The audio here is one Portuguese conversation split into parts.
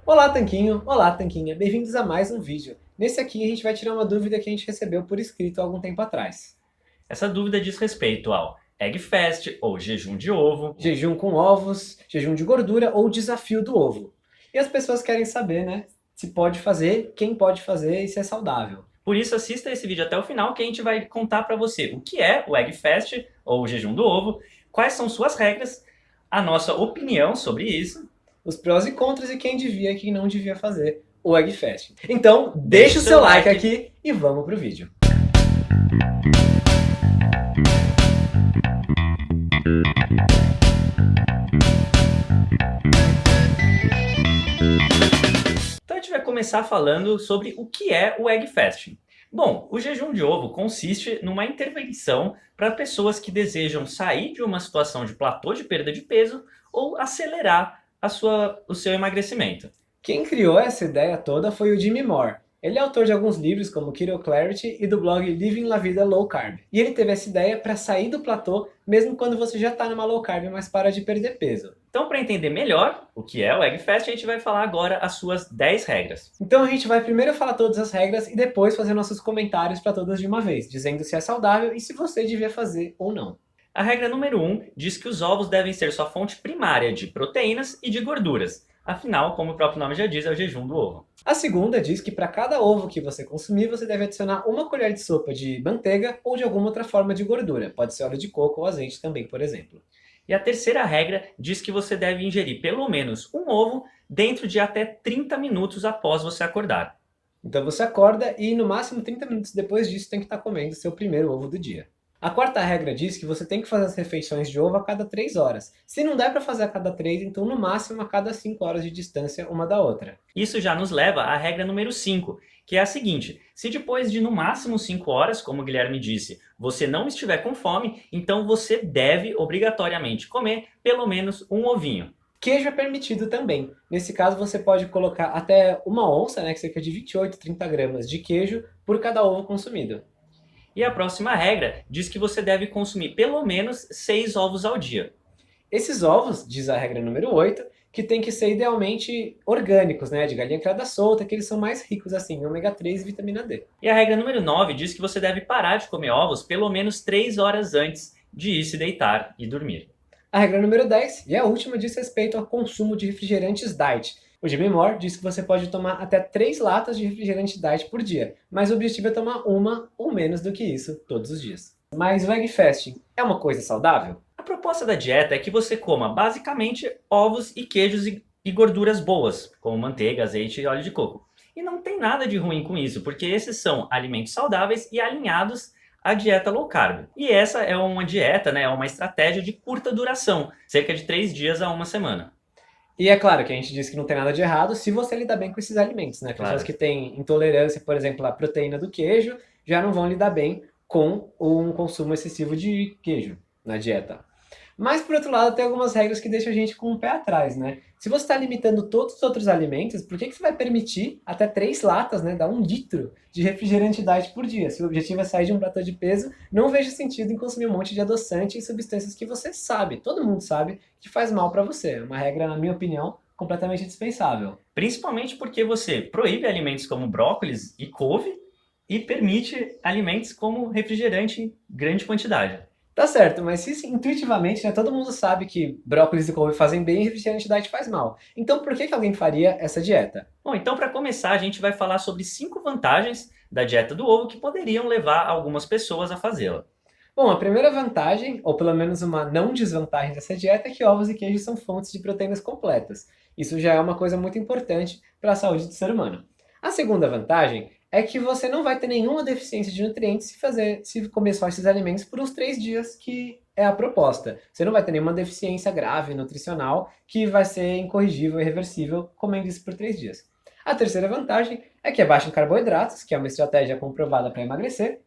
Olá, Tanquinho! Olá, Tanquinha! Bem-vindos a mais um vídeo. Nesse aqui a gente vai tirar uma dúvida que a gente recebeu por escrito há algum tempo atrás. Essa dúvida diz respeito ao Egg Fast ou jejum de ovo. Jejum com ovos, jejum de gordura ou desafio do ovo. E as pessoas querem saber, né, se pode fazer, quem pode fazer e se é saudável. Por isso, assista esse vídeo até o final que a gente vai contar para você o que é o Egg Fast ou jejum do ovo, quais são suas regras, a nossa opinião sobre isso. Os prós e contras e quem devia e quem não devia fazer o Egg Fast. Então, Deixe deixa o o seu seu like like. aqui e vamos pro vídeo. Então a gente vai começar falando sobre o que é o Egg Fasting. Bom, o jejum de ovo consiste numa intervenção para pessoas que desejam sair de uma situação de platô de perda de peso ou acelerar o seu emagrecimento. Quem criou essa ideia toda foi o Jimmy Moore. Ele é autor de alguns livros como Keto Clarity e do blog Living La Vida Low Carb. E ele teve essa ideia para sair do platô mesmo quando você já está numa low carb, mas para de perder peso. Então, para entender melhor o que é o Egg Fast, a gente vai falar agora as suas 10 regras. Então a gente vai primeiro falar todas as regras e depois fazer nossos comentários para todas de uma vez, dizendo se é saudável e se você devia fazer ou não. A regra número 1 diz que os ovos devem ser sua fonte primária de proteínas e de gorduras. Afinal, como o próprio nome já diz, é o jejum do ovo. A segunda diz que para cada ovo que você consumir, você deve adicionar uma colher de sopa de manteiga ou de alguma outra forma de gordura. Pode ser óleo de coco ou azeite também, por exemplo. E a terceira regra diz que você deve ingerir pelo menos um ovo dentro de até 30 minutos após você acordar. Então você acorda e no máximo 30 minutos depois disso tem que estar comendo seu primeiro ovo do dia. A quarta regra diz que você tem que fazer as refeições de ovo a cada 3 horas. Se não der para fazer a cada 3, então no máximo a cada 5 horas de distância uma da outra. Isso já nos leva à regra número 5, que é a seguinte: se depois de no máximo 5 horas, como o Guilherme disse, você não estiver com fome, então você deve obrigatoriamente comer pelo menos um ovinho. Queijo é permitido também. Nesse caso você pode colocar até uma onça, né, que cerca de 28, 30 gramas de queijo por cada ovo consumido. E a próxima regra diz que você deve consumir pelo menos 6 ovos ao dia. Esses ovos, diz a regra número 8, que tem que ser idealmente orgânicos, né, de galinha criada solta, que eles são mais ricos assim em ômega 3 e vitamina D. E a regra número 9 diz que você deve parar de comer ovos pelo menos 3 horas antes de ir se deitar e dormir. A regra número 10, e a última, diz respeito ao consumo de refrigerantes diet. O Jimmy Moore diz que você pode tomar até 3 latas de refrigerante diet por dia, mas o objetivo é tomar uma ou menos do que isso todos os dias. Mas o Egg Fasting é uma coisa saudável? A proposta da dieta é que você coma basicamente ovos e queijos e gorduras boas, como manteiga, azeite e óleo de coco. E não tem nada de ruim com isso, porque esses são alimentos saudáveis e alinhados à dieta low carb. E essa é uma dieta, né, uma estratégia de curta duração, cerca de 3 dias a uma semana. E é claro que a gente diz que não tem nada de errado se você lidar bem com esses alimentos, né? Pessoas Claro. que têm intolerância, por exemplo, à proteína do queijo, já não vão lidar bem com um consumo excessivo de queijo na dieta. Mas, por outro lado, tem algumas regras que deixam a gente com o pé atrás, né? Se você está limitando todos os outros alimentos, por que você vai permitir até 3 latas, né? Dar 1 litro de refrigerante diet por dia? Se o objetivo é sair de um platô de peso, não vejo sentido em consumir um monte de adoçante e substâncias que você sabe, todo mundo sabe, que faz mal para você. É uma regra, na minha opinião, completamente dispensável. Principalmente porque você proíbe alimentos como brócolis e couve e permite alimentos como refrigerante em grande quantidade. Tá certo, mas se intuitivamente, né, todo mundo sabe que brócolis e couve fazem bem e refrigerante diet faz mal. Então por que alguém faria essa dieta? Bom, então para começar a gente vai falar sobre 5 vantagens da dieta do ovo que poderiam levar algumas pessoas a fazê-la. Bom, a primeira vantagem, ou pelo menos uma não desvantagem dessa dieta, é que ovos e queijos são fontes de proteínas completas. Isso já é uma coisa muito importante para a saúde do ser humano. A segunda vantagem é que você não vai ter nenhuma deficiência de nutrientes se comer só esses alimentos por uns 3 dias, que é a proposta. Você não vai ter nenhuma deficiência grave nutricional que vai ser incorrigível e irreversível comendo isso por 3 dias. A terceira vantagem é que é baixa em carboidratos, que é uma estratégia comprovada para emagrecer.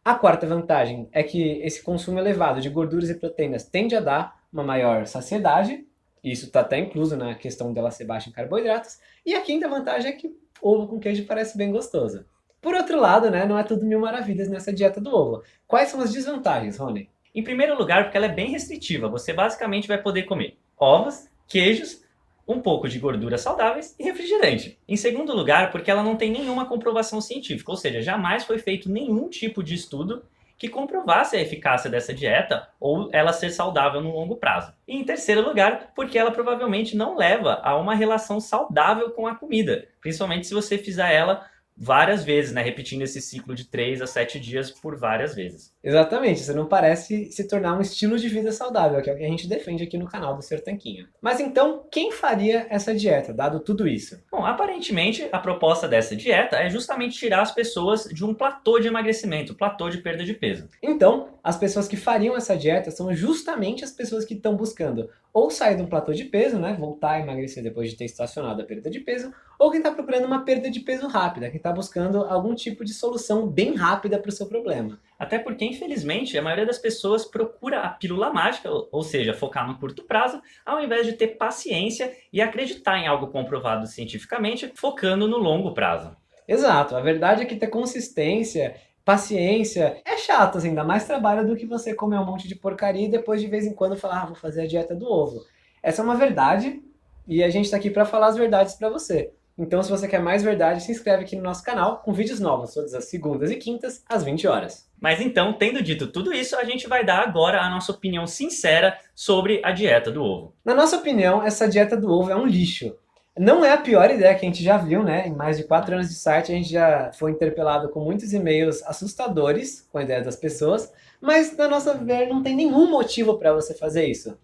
A quarta vantagem é que esse consumo elevado de gorduras e proteínas tende a dar uma maior saciedade. Isso está até incluso na questão dela ser baixa em carboidratos. E a quinta vantagem é que ovo com queijo parece bem gostoso. Por outro lado, né, não é tudo mil maravilhas nessa dieta do ovo. Quais são as desvantagens, Rony? Em primeiro lugar, porque ela é bem restritiva. Você basicamente vai poder comer ovos, queijos um pouco de gorduras saudáveis e refrigerante. Em segundo lugar, porque ela não tem nenhuma comprovação científica, ou seja, jamais foi feito nenhum tipo de estudo que comprovasse a eficácia dessa dieta ou ela ser saudável no longo prazo. E em terceiro lugar, porque ela provavelmente não leva a uma relação saudável com a comida, principalmente se você fizer ela várias vezes, né? Repetindo esse ciclo de 3 a 7 dias por várias vezes. Exatamente, você não parece se tornar um estilo de vida saudável, que é o que a gente defende aqui no canal do Sr. Tanquinho. Mas então, quem faria essa dieta, dado tudo isso? Bom, aparentemente a proposta dessa dieta é justamente tirar as pessoas de um platô de emagrecimento, platô de perda de peso. Então, as pessoas que fariam essa dieta são justamente as pessoas que estão buscando ou sair de um platô de peso, né, voltar a emagrecer depois de ter estacionado a perda de peso, ou quem está procurando uma perda de peso rápida, quem está buscando algum tipo de solução bem rápida para o seu problema. Até porque, infelizmente, a maioria das pessoas procura a pílula mágica, ou seja, focar no curto prazo, ao invés de ter paciência e acreditar em algo comprovado cientificamente, focando no longo prazo. Exato, a verdade é que ter consistência, paciência, é chato, assim, dá mais trabalho do que você comer um monte de porcaria e depois de vez em quando falar, vou fazer a dieta do ovo. Essa é uma verdade e a gente está aqui para falar as verdades para você. Então, se você quer mais verdade, se inscreve aqui no nosso canal com vídeos novos todas as segundas e quintas, às 20 horas. Mas então, tendo dito tudo isso, a gente vai dar agora a nossa opinião sincera sobre a dieta do ovo. Na nossa opinião, essa dieta do ovo é um lixo. Não é a pior ideia que a gente já viu, né? Em mais de 4 anos de site, a gente já foi interpelado com muitos e-mails assustadores com a ideia das pessoas, mas, na nossa ver, não tem nenhum motivo para você fazer isso.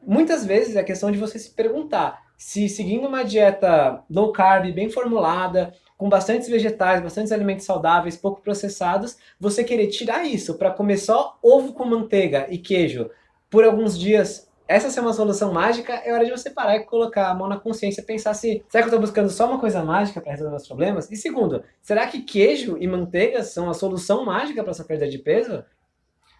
Muitas vezes é questão de você se perguntar se seguindo uma dieta low carb, bem formulada, com bastantes vegetais, bastantes alimentos saudáveis, pouco processados, você querer tirar isso para comer só ovo com manteiga e queijo por alguns dias, essa ser uma solução mágica, é hora de você parar e colocar a mão na consciência e pensar se, será que eu estou buscando só uma coisa mágica para resolver meus problemas? E segundo, será que queijo e manteiga são a solução mágica para essa perda de peso?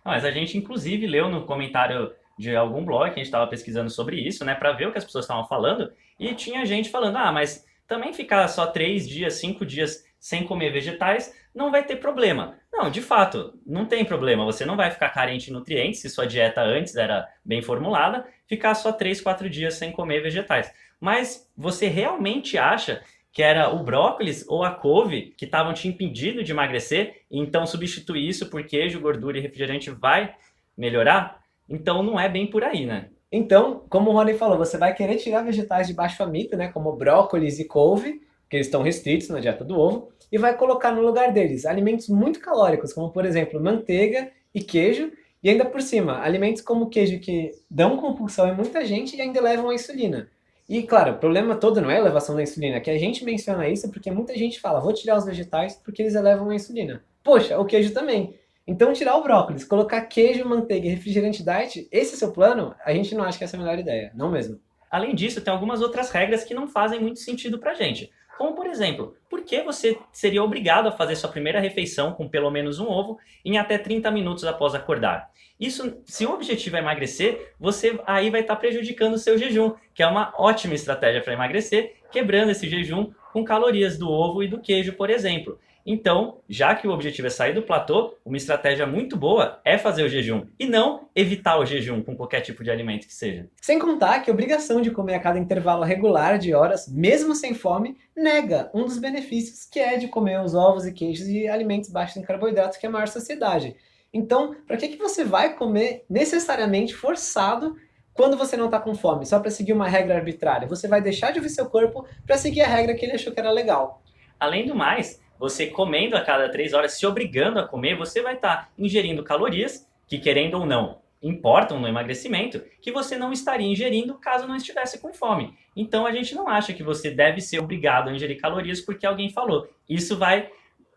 Mas a gente, inclusive, leu no comentário de algum blog, que a gente estava pesquisando sobre isso, né, para ver o que as pessoas estavam falando, e tinha gente falando, mas também ficar só 3 dias, 5 dias sem comer vegetais não vai ter problema. Não, de fato, não tem problema, você não vai ficar carente de nutrientes, se sua dieta antes era bem formulada, ficar só 3, 4 dias sem comer vegetais. Mas você realmente acha que era o brócolis ou a couve que estavam te impedindo de emagrecer, e então substituir isso por queijo, gordura e refrigerante vai melhorar? Então não é bem por aí, né? Então, como o Rony falou, você vai querer tirar vegetais de baixo amido, né, como brócolis e couve, que eles estão restritos na dieta do ovo, e vai colocar no lugar deles alimentos muito calóricos, como por exemplo manteiga e queijo, e ainda por cima, alimentos como queijo que dão compulsão em muita gente e ainda levam à insulina. E claro, o problema todo não é a elevação da insulina, que a gente menciona isso porque muita gente fala, vou tirar os vegetais porque eles elevam a insulina. Poxa, o queijo também. Então tirar o brócolis, colocar queijo, manteiga e refrigerante diet, esse é o seu plano? A gente não acha que essa é a melhor ideia, não mesmo. Além disso, tem algumas outras regras que não fazem muito sentido pra gente. Como, por exemplo, por que você seria obrigado a fazer sua primeira refeição com pelo menos um ovo em até 30 minutos após acordar? Isso, se o objetivo é emagrecer, você aí vai estar prejudicando o seu jejum, que é uma ótima estratégia para emagrecer, quebrando esse jejum com calorias do ovo e do queijo, por exemplo. Então, já que o objetivo é sair do platô, uma estratégia muito boa é fazer o jejum e não evitar o jejum com qualquer tipo de alimento que seja. Sem contar que a obrigação de comer a cada intervalo regular de horas, mesmo sem fome, nega um dos benefícios que é de comer os ovos e queijos e alimentos baixos em carboidratos, que é a maior saciedade. Então, para que você vai comer necessariamente forçado quando você não está com fome, só para seguir uma regra arbitrária? Você vai deixar de ouvir seu corpo para seguir a regra que ele achou que era legal. Além do mais, você comendo a cada 3 horas, se obrigando a comer, você vai estar ingerindo calorias que, querendo ou não, importam no emagrecimento, que você não estaria ingerindo caso não estivesse com fome. Então a gente não acha que você deve ser obrigado a ingerir calorias porque alguém falou. Isso vai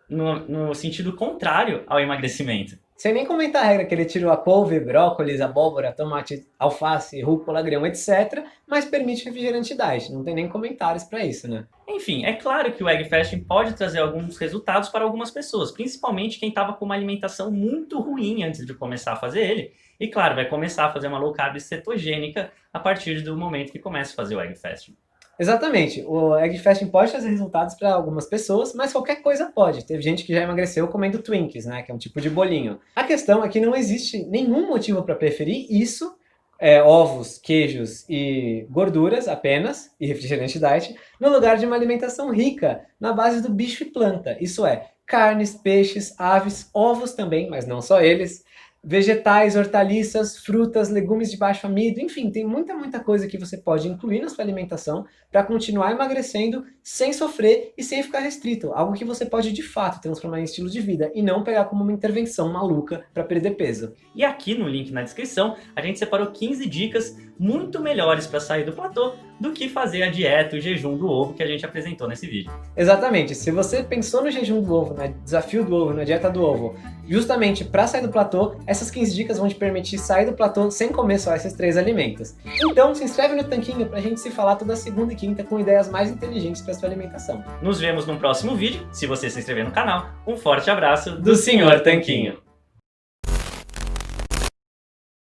no sentido contrário ao emagrecimento. Sem nem comentar a regra que ele tirou a couve, brócolis, abóbora, tomate, alface, rúcula, grão, etc., mas permite refrigerante diet. Não tem nem comentários para isso, né? Enfim, é claro que o Egg Fasting pode trazer alguns resultados para algumas pessoas, principalmente quem estava com uma alimentação muito ruim antes de começar a fazer ele. E claro, vai começar a fazer uma low carb cetogênica a partir do momento que começa a fazer o Egg Fasting. Exatamente. O Egg Fasting pode trazer resultados para algumas pessoas, mas qualquer coisa pode. Teve gente que já emagreceu comendo Twinkies, né, que é um tipo de bolinho. A questão é que não existe nenhum motivo para preferir isso ovos, queijos e gorduras apenas, e refrigerante diet, no lugar de uma alimentação rica na base do bicho e planta. Isso é, carnes, peixes, aves, ovos também, mas não só eles, vegetais, hortaliças, frutas, legumes de baixo amido, enfim, tem muita coisa que você pode incluir na sua alimentação para continuar emagrecendo sem sofrer e sem ficar restrito. Algo que você pode de fato transformar em estilo de vida e não pegar como uma intervenção maluca para perder peso. E aqui no link na descrição, a gente separou 15 dicas muito melhores para sair do platô do que fazer a dieta, o jejum do ovo que a gente apresentou nesse vídeo. Exatamente, se você pensou no jejum do ovo, no desafio do ovo, na dieta do ovo, justamente para sair do platô, essas 15 dicas vão te permitir sair do platô sem comer só esses 3 alimentos. Então se inscreve no Tanquinho pra gente se falar toda segunda e quinta com ideias mais inteligentes para sua alimentação. Nos vemos no próximo vídeo. Se você se inscrever no canal, um forte abraço do Sr. Tanquinho.